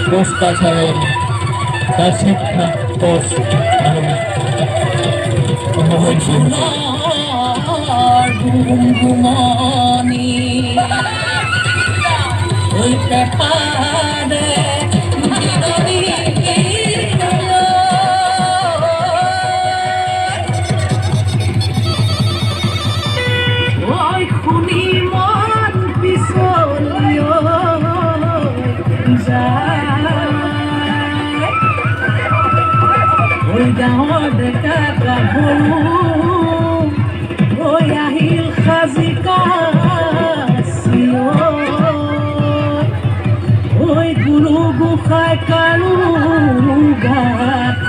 পোস্টাচাৰেৰ তাৰ শিক্ষা কোৰ্স ঘুমঘুমানি ওই পেপাৰে ওই খুনি মন পিছলিও যায় ওই গাঁৱৰ ডেকা গাভৰু ওই আহিল সাজি কাছিও ওই গুৰু গোসাঁই কাৰো গাত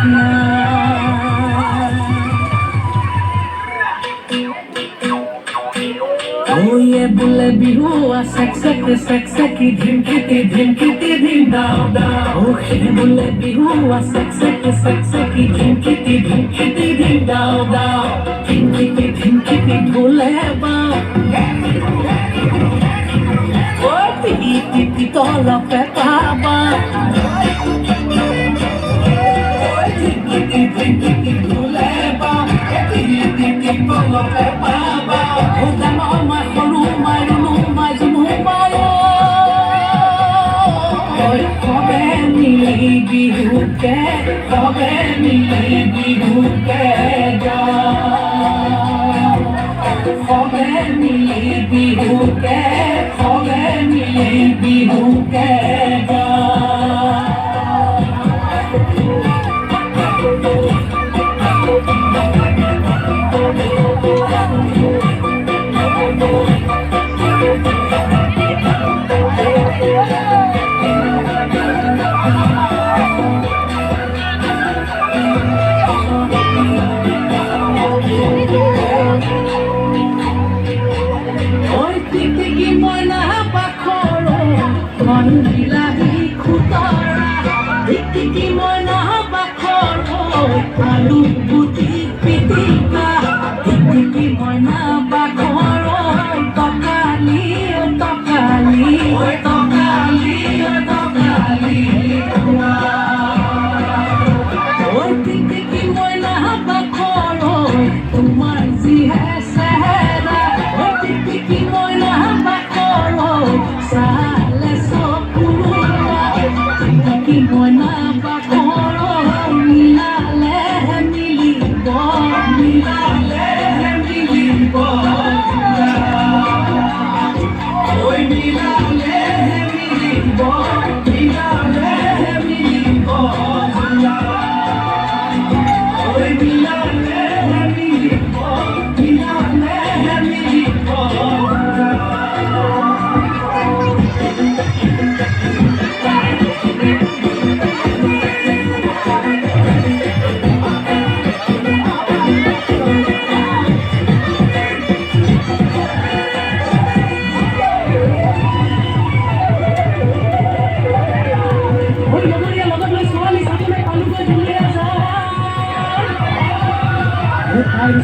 ওয়ে বোলে বিহু চেকচেকি ধিমকিটি ধিম দাও দাও ওহে বোলে বিহু চেকচেকি ধিমকিটি ধিম দাও দাও ধিমকিটি বোলে বাও ও টিটি তলপে পাবা ধিমকিটি বোলে বাও টিটি তলপে পাবা ও ডাঙৰ মাই সৰু মাই ৰুণু মাই জুনু মাই সবে মিলি বিহুকে সবে মিলি বিহুকে মন বিলাহী খুতৰা টিকি মইনা বাখৰ আলু গুটি পিটিকা টিকি মইনা বাখৰ তকালি ঐ টিকি মইনা বাখৰ তোমাৰ যিহে চেহেৰা ঐ টিকি মইনা বাখৰ মইনা বাখৰ মিলালে মিলিব ঐ মিলালে মিলিব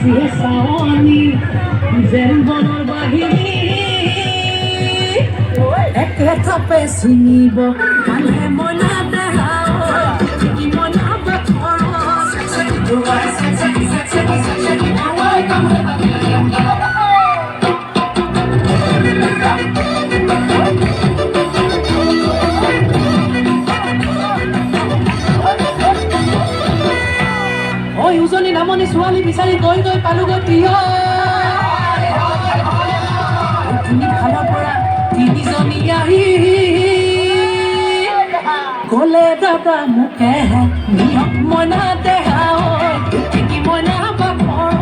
যিহে চাৱনি যেন বনৰ বাহিনী একে থাপে ছিঙিব কালে মইনা দেহাও মইনা বাখৰ ঐ উজনি নামনি ছোৱালী বিচাৰি গৈ পালোগৈ প্ৰিয় তিনিফালৰ পৰা তিনিজনী আহি ক'লে দাদা মোকে নিয়ক মইনা দেহা টিকি মইনা বাখৰ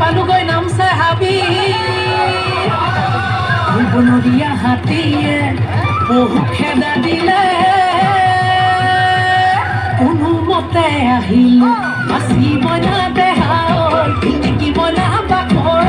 পালোগৈ নামছে হাবি বনৰীয়া হাতীয়ে বহু খেদা দিলে কোনোমতে আহিল বাচি মইনা দেহা টিকি মইনা বাখৰ